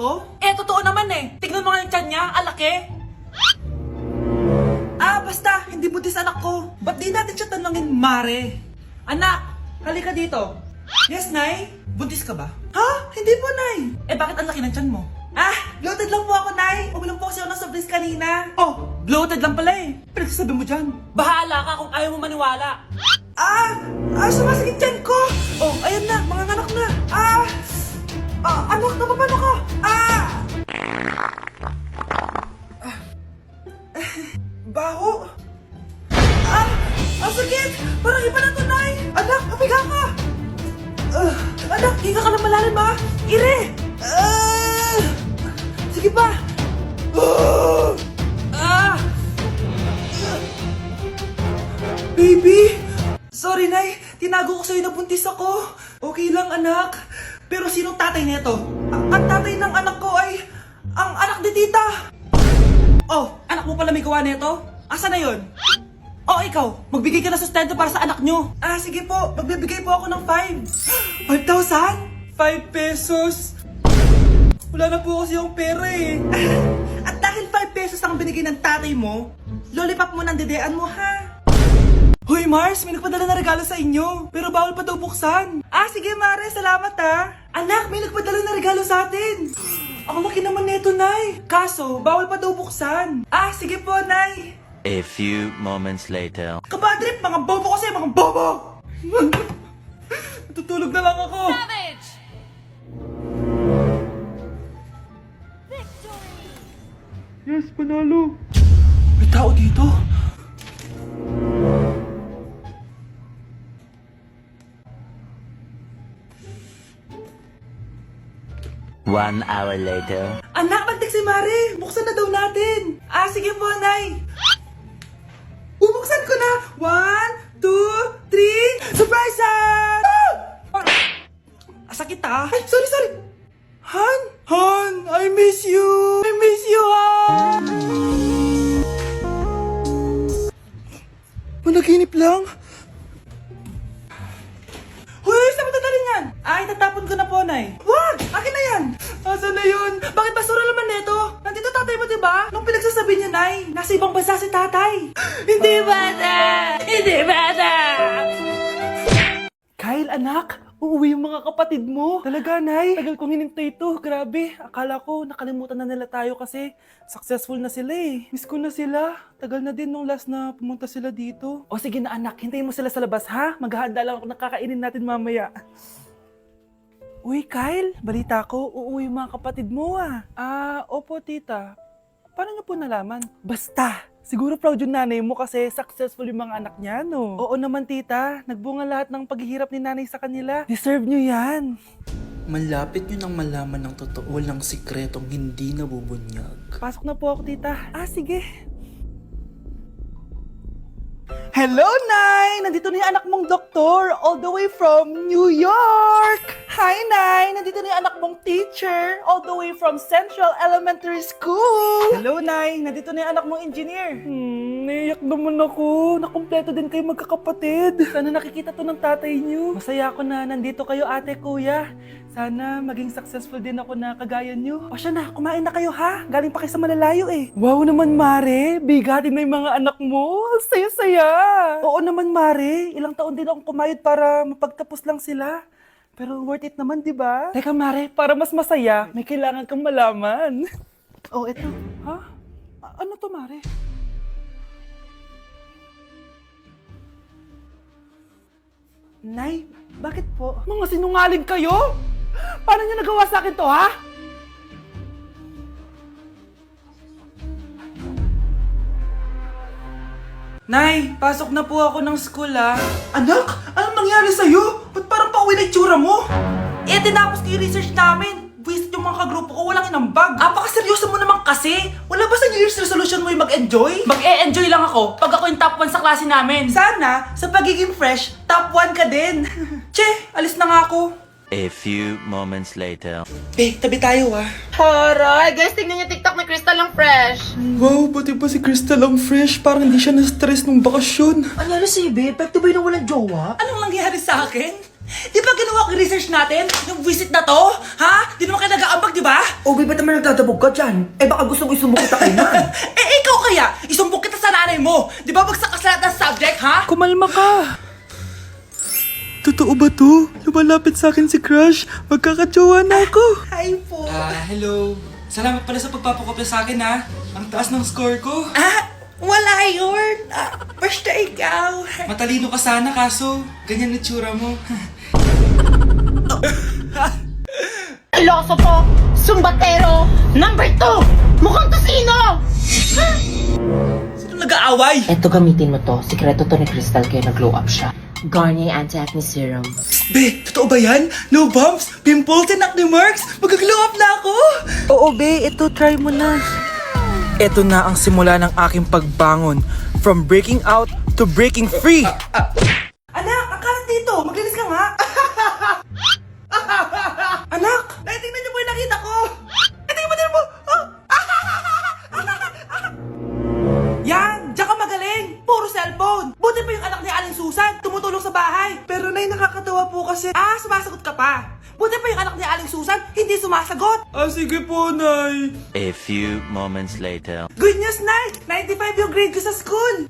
ko? Eh, totoo naman eh. Tignan mo nga yung tiyan niya, alaki. Basta, hindi buntis anak ko. Ba't di natin siya tanungin, Mare? Anak, halika dito. Yes, Nay? Buntis ka ba? Ha? Hindi po, Nay. Eh, bakit ang laki ng tiyan mo? Bloated lang po ako, Nay. Uminom po kasi ako ng soft drinks kanina. Oh, bloated lang pala eh. Pinagsasabi mo dyan. Bahala ka kung ayaw mo maniwala. Sumasakit tiyan ko. Oh, ayan na, mga anak na. Anak, napapano ka? Baho. Ang sakit. Parang iba na to, Nay. Anak, papiga ka. Anak, hinga ka na malalim, ha? Ire. Sige pa. Baby. Sorry, Nay. Tinago ko sa'yo na buntis ako. Okay lang, anak. Pero sinong tatay nito? Ang tatay ng anak ko ay ang anak ni tita. Oh, anak mo pala may gawa nito? Asa na yun? Oh, ikaw, magbigay ka na sustento para sa anak nyo. Sige po, magbibigay po ako ng 5. 5,000? 5 pesos? Wala na po kasi yung pera eh. At dahil 5 pesos ang binigay ng tatay mo, lollipop mo ng dedean mo, ha? Hoy Mars, may nagpadala na regalo sa inyo. Pero bawal pa daw buksan. Sige Mare, salamat ha. Anak, may nagpadala na regalo sa atin. Ang laki naman neto, Nay. Kaso, bawal pa daw buksan. Sige po, Nay. A few moments later. Kabadrip, mga bobo kasi, mga bobo. Tutulog na lang ako. Savage! Yes, panalo. May tao dito. 1 hour later. Anak, magtik si Mare. Buksan na daw natin. Sige po, Nay. Bubuksan ko na. 1, 2, 3. Surprise! Sakit Ay, sorry. Han, I miss you. Han. Panaginip lang. Hoy, saan mo dadalhin yan? Itatapon ko na po, Nay. Wag! Akin na yan! Asan na yun? Bakit basura naman neto? Nandito tatay mo, diba? Nung pinagsasabi niya, Nay, nasa ibang bansa si tatay. Hindi bata! Kyle, anak, uuwi yung mga kapatid mo. Talaga, Nay? Tagal kong hinintay ito. Grabe, akala ko nakalimutan na nila tayo kasi successful na sila eh. Miss ko na sila. Tagal na din nung last na pumunta sila dito. O sige na anak, hintayin mo sila sa labas ha. Maghahanda lang ako ng kakainin natin mamaya. Uy, Kyle, balita ko, uuwi yung mga kapatid mo opo tita. Paano niyo po nalaman? Basta! Siguro proud yung nanay mo kasi successful yung mga anak niya, no? Oo naman, tita. Nagbunga lahat ng paghihirap ni nanay sa kanila. Deserve nyo yan. Malapit nyo nang malaman ng totoo lang sikretong hindi nabubunyag. Pasok na po ako, tita. Sige. Hello, Nay! Nandito na yung anak mong doktor all the way from New York! Hi, Nay! Nandito na yung anak mong teacher all the way from Central Elementary School! Hello, Nay! Nandito na yung anak mong engineer! Naiyak naman ako. Nakumpleto din kayo magkakapatid. Sana nakikita to ng tatay niyo. Masaya ako na nandito kayo, ate, kuya. Sana maging successful din ako na kagaya niyo. O siya na, kumain na kayo ha? Galing pa kayo sa malalayo eh. Wow naman, Mare. Bigatin na yung mga anak mo. Saya-saya. Oo naman, Mare. Ilang taon din akong kumayod para mapagtapos lang sila. Pero worth it naman, di ba? Teka, Mare, para mas masaya, may kailangan kang malaman. Oh, eto. Ha? Ano to, Mare? Nay, bakit po? Mga sinungaling kayo? Paano niyo nagawa sa akin to, ha? Nay, pasok na po ako ng school, ha? Anak, anong nangyari sa'yo? Ba't parang pauwi na itsura mo? Tinapos ko yung research namin. Visit yung mga kagrupo ko, walang inambag. Apakaseryoso mo naman kasi. Wala ba sa New Year's resolution mo yung mag-enjoy? Mag-e-enjoy lang ako pag ako yung top 1 sa klase namin. Sana, sa pagiging fresh, top 1 ka din. Che, alis na nga ako. A few moments later. Tabi tayo, ha? Horay! Guys, tingnan niyo TikTok ni Crystal ang fresh. Wow, pati ba si Crystal ang fresh? Parang hindi siya na-stress nung bakasyon. Ano si Ibe? Epekto ba yung walang jowa? Anong nangyari sa akin? Di ba ginawa ko yung research natin? Yung visit na to? Ha? Di naman kayo nag-aambag, di ba? Obi, ba't naman nagdadabog ka dyan? Eh baka gusto mo isumbong kita kay Nan. Ikaw kaya, isumbok kita sa nanay mo. Di ba bagsak ka sa lahat ng subject, ha? Kumalma ka. Totoo ba to? Lumalapit sa akin si Crush. Magkakajowa na ako. Hi po. Hello. Salamat pala sa pagpapakopya sa akin ha. Ang taas ng score ko. Wala yun. Basta ikaw. Matalino ka sana kaso ganyan na tsura mo. Iloso po! Sumbatero! Number 2! Mukhang tosino! Sino nag-aaway? Eto, gamitin mo to. Sikreto to ni Crystal kaya nag-glow up siya. Garnier Anti-Acne Serum. Be, totoo ba yan? No bumps, pimples, and acne marks? Mag-glow up na ako! Oo, be. Ito, try mo na. Ito na ang simula ng aking pagbangon. From breaking out to breaking free. Anak, akalat dito. Maglinis ka nga. Anak, tingnan niyo po yung nakita ko. Tingnan mo. Yan, diyan ka magaling. Puro cellphone. Buti pa yung anak ni Aling Susan. Tumutulong sa bahay. Pero nay, nakakatawa po kasi. Sumasagot ka pa. Buti pa yung anak ni Aling Susan, hindi sumasagot. Sige po, nay. A few moments later. Good news, Nay! 95 yung grade ko sa school!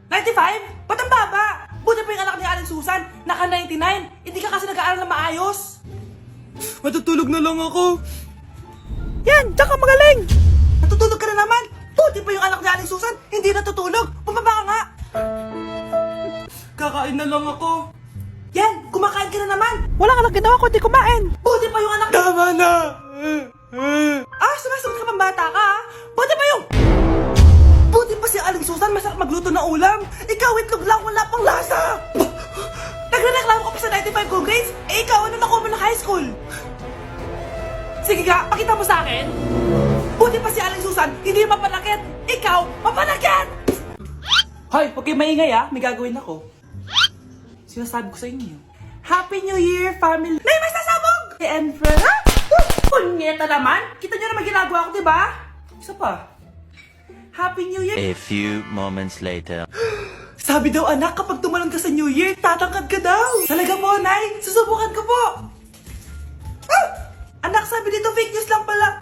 95? Ba't ang baba? Buti pa yung anak ni Aling Susan, naka 99. Hindi ka kasi nag-aaral na maayos. Matutulog na lang ako. Yan, diyan ka magaling! Natutulog ka na naman. Buti pa yung anak ni Aling Susan, hindi natutulog. Bumaba ka nga. Kakain na lang ako. Yan, kumakain ka na naman. Wala ka lang ginawa kundi kumain. Buti pa yung anak... Tama na! Sumasagot ka pang bata ka, ha? Buti pa yung... Buti pa si Aling Susan, masarap magluto na ulam. Ikaw, itlog lang, wala pang lasa. Nagre-reklamo ka pa sa 95 kong grades? Ikaw, ano nakuha mo na high school? Sige nga, pakita mo sa akin. Buti pa si Aling Susan, hindi mapanakit. Ikaw, mapanakit! Hoy, huwag kayo maingay, ha? May gagawin ako. Sinasabi ko sa inyo. Happy New Year, family! Nay, may sasabog! And friends, ha? Punyeta naman! Kita nyo naman ginagawa ko, diba? Isa pa. Happy New Year! A few moments later. Sabi daw anak, kapag tumalon ka sa New Year, tatangkad ka daw. Talaga po, Nay. Susubukan ko po. Anak, sabi dito fake news lang pala.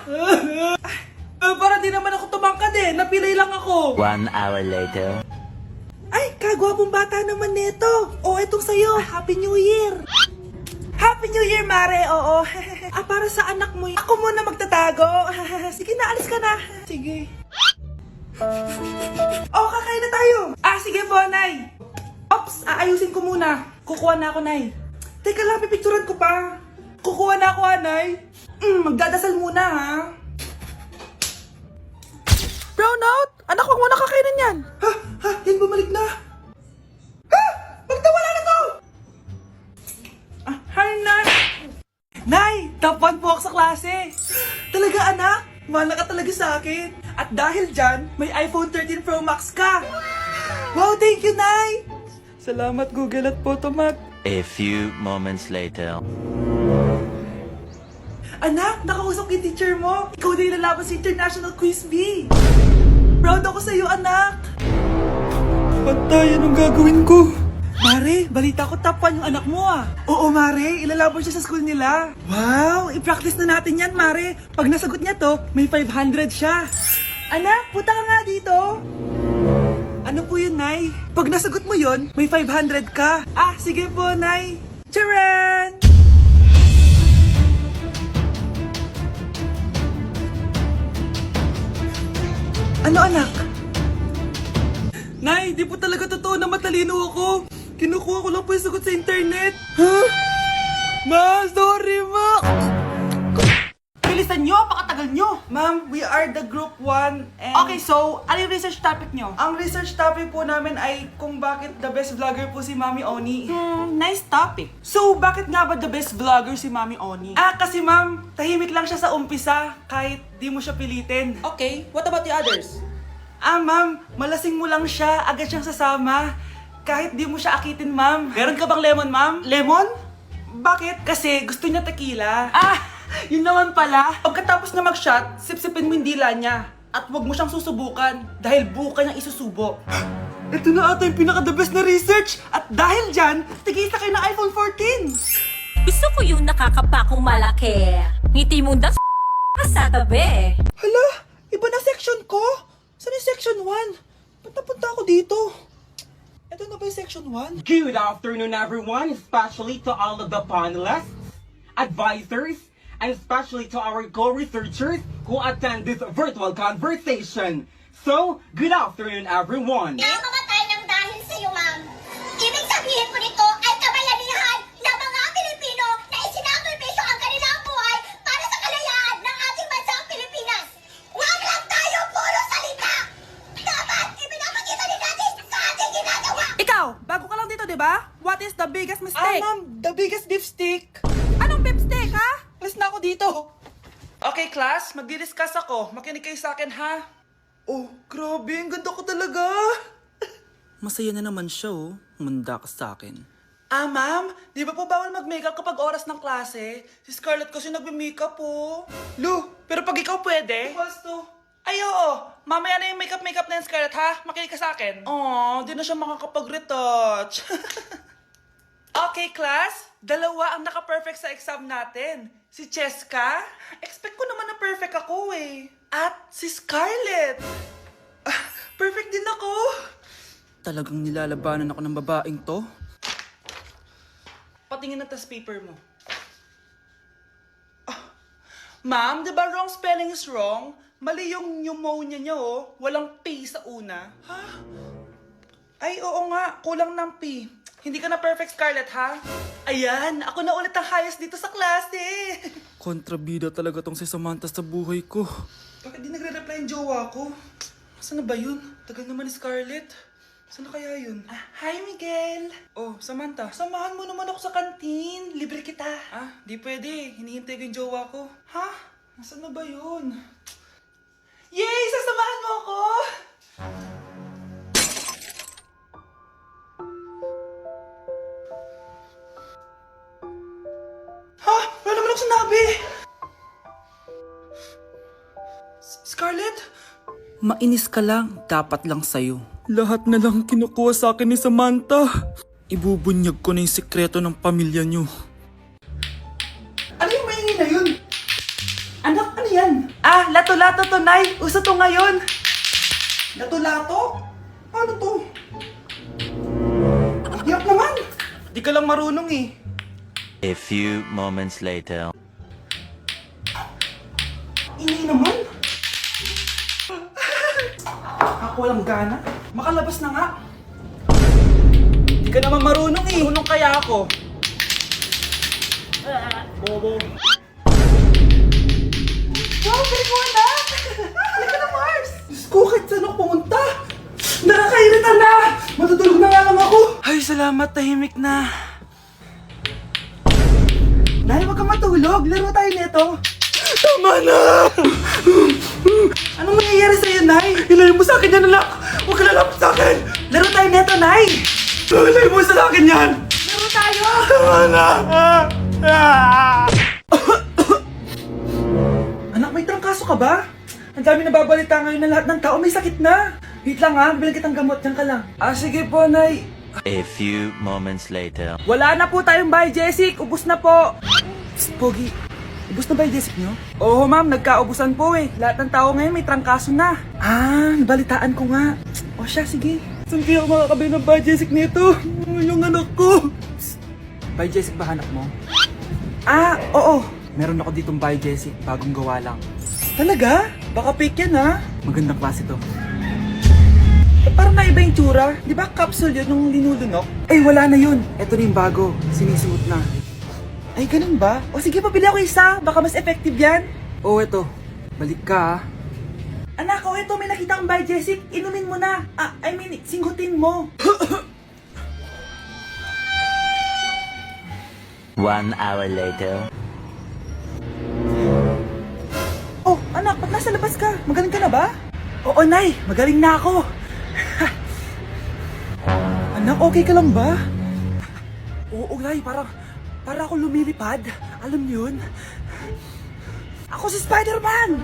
Para di naman ako tumangkad eh. Napilay lang ako. 1 hour later. Ay, kagwapong bata naman nito. Etong sa'yo. Happy New Year. Happy New Year, Mare. Oo. Para sa anak mo. Ako muna magtatago. Sige na, alis ka na. Sige. Kakain na tayo. Sige po, Nay. Ops, aayusin ko muna. Kukuha na ako, Nay. Teka lang, pipicturan ko pa. Kukuha na ako, Nay. Magdadasal muna, ha. Brownout! Anak, huwag mo na kakainin yan. Yan, bumalik na. Magtawala na to! Hi, Nay. Nay, top 1 po ako sa klase. Talaga, anak? Mahal ka talaga sa akin. At dahil dyan, may iPhone 13 Pro Max ka. Wow, thank you, Nay. Salamat, Google at Photomac. A few moments later. Anak, nakausap yung teacher mo. Ikaw na yung lalaban sa International Quiz Bee. Proud ako sa'yo, anak. Patay, anong gagawin ko? Mare, balita ko top 1 yung anak mo, ah. Oo, Mare, ilalaban siya sa school nila. Wow, i-practice na natin yan, Mare. Pag nasagot niya to, may 500 siya. Anak, punta ka nga dito. Ano po yun, Nay? Pag nasagot mo yun, may 500 ka. Sige po, Nay. Charan! Ano, anak? Nay, di po talaga totoo na matalino ako. Kinukuha ko lang po yung sagot sa internet. Ma, sorry, ma. Bilisan nyo, pakatagal nyo. Ma'am, we are the group 1 and... Okay, so, ano yung research topic nyo? Ang research topic po namin ay kung bakit the best vlogger po si Mami Oni. Nice topic. So, bakit nga ba the best vlogger si Mami Oni? Kasi ma'am, tahimik lang siya sa umpisa kahit di mo siya pilitin. Okay, what about the others? Ma'am, malasing mo lang siya, agad siyang sasama. Kahit di mo siya akitin, ma'am. Meron ka bang lemon, ma'am? Lemon? Bakit? Kasi gusto niya tequila. Yun naman pala. Pagkatapos na mag-shot, sipsipin mo yung dila niya. At huwag mo siyang susubukan dahil buka niyang isusubo. Ito na ata yung pinaka-the best na research. At dahil dyan, tigisa kayo ng iPhone 14. Gusto ko yung nakakapakong malaki. Ngiti mo das ka sa tabi. Hala, iba na section ko. Saan yung section 1? Ba't napunta ako dito? Ito na ba yung section 1? Good afternoon, everyone, especially to all of the panelists, advisors, and especially to our co-researchers who attend this virtual conversation. So, good afternoon, everyone. Namamatay ng dahil sa iyo, ma'am. Ibig sabihin po nito ay kabayanihan ng mga Pilipino na isinakripisyo ang kanilang buhay para sa kalayaan ng ating bansang Pilipinas. Huwag lang tayo puro salita! Dapat ipinapakita din natin sa ating ginagawa! Ikaw, bago ka lang dito, di ba? What is the biggest mistake? Ma'am, the biggest beef stick. Anong beef stick, ha? Alis na ako dito. Okay, class, magdi-discuss ako. Makinig kayo sa akin, ha? Oh, grabe, ang ganda ko talaga. Masaya na naman siya oh. Manda ka sa akin. Ah, ma'am, di ba po bawal mag-makeup kapag oras ng klase? Si Scarlett kasi nagme-makeup po. Lu, pero pag ikaw pwede? Equals to. Ay, oo. Mamaya na yung makeup na yung Scarlett, ha? Makinig ka sa akin. Aw, di na siya makakapag-retouch. Okay, class. Dalawa ang naka-perfect sa exam natin. Si Cheska. Expect ko naman na perfect ako eh. At si Scarlett. Ah, perfect din ako. Talagang nilalabanan ako ng babaeng to. Patingin na tas paper mo. Ah, ma'am, di ba wrong spelling is wrong? Mali yung pneumonia niya oh. Walang P sa una. Ha? Ay, oo nga. Kulang ng P. Hindi ka na perfect, Scarlett, ha? Ayan, ako na ulit ang highest dito sa klase. Kontrabida talaga tong si Samantha sa buhay ko. Bakit di nagre-reply yung jowa ko? Saan na ba yun? Tagal naman ni Scarlett. Saan na kaya yun? Ah, hi, Miguel! Oh, Samantha, samahan mo naman ako sa kantin. Libre kita. Ah, di pwede. Hinihintay ko yung jowa ko. Ha? Nasaan na ba yun? Yay! Sasamahan mo ako! Ha? Wala naman ako sinabi! Scarlett? Mainis ka lang, dapat lang sa'yo. Lahat na lang kinukuha sa akin ni Samantha. Ibubunyag ko na yung sikreto ng pamilya niyo. Ano yung maingin na yun? Anak, ano yan? Ah, lato-lato to, Nay. Uso to ngayon. Lato-lato? Ano to? Hirap naman. Di ka lang marunong eh. A few moments later. Ini naman. Ako walang gana. Makalabas na nga. Di ka naman marunong eh. Marunong kaya ako. Bobo. Wow, galing mo anak! Halika na, Mars! Diyos ko, kahit saan ako pumunta. Nakakairita na! Matutulog na nga lang ako. Ay, salamat, tahimik na. Nay, wag kang matulog. Laro tayo nito. Tama na! Anong mangyayari sa'yo, Nay? Ilayo mo sa akin yan, anak! Huwag ka lalapit sa akin! Laro tayo neto, Nay! Ilayo mo sa akin yan! Laro tayo! Tama na! Anak, may trangkaso ka ba? Ang dami nababalita ngayon na lahat ng tao may sakit na. Wait lang ha, bilang kitang gamot, dyan ka lang. Ah, sige po, Nay. A few moments later. Wala na po tayong bahay, Jessic. Ubus na po. Psst, Pogi. Ubus na ba yung Jessic nyo? Oo, ma'am. Nagkaubusan po eh. Lahat ng tao ngayon may trangkaso na. Ah, nabalitaan ko nga. O siya, sige. Saan kaya ako makakabili ng bahay, Jessic nito? Yung anak ko. Psst. Bahay, Jessic ba hanap mo? Ah, oo. Meron ako ditong bahay, Jessic. Bagong gawa lang. Talaga? Baka fake yan ha? Magandang klase to. Parang naiba yung tsura. Di ba capsule yun nung linulunok? Ay, wala na yun. Ito na yung bago. Sinisuot na. Ay, ganun ba? O sige, pabili ako isa. Baka mas effective yan. Oo, eto. Balik ka, ha? Anak, o eto, may nakita kang bahay, Jessic. Inumin mo na. Ah, I mean, singhutin mo. 1 hour later. Oh, anak, ba't nasa labas ka? Magaling ka na ba? Oo, Nay. Magaling na ako. Anak, okay ka lang ba? Oo, Nay. Para ako lumilipad. Alam niyo yun? Ako si Spider-Man!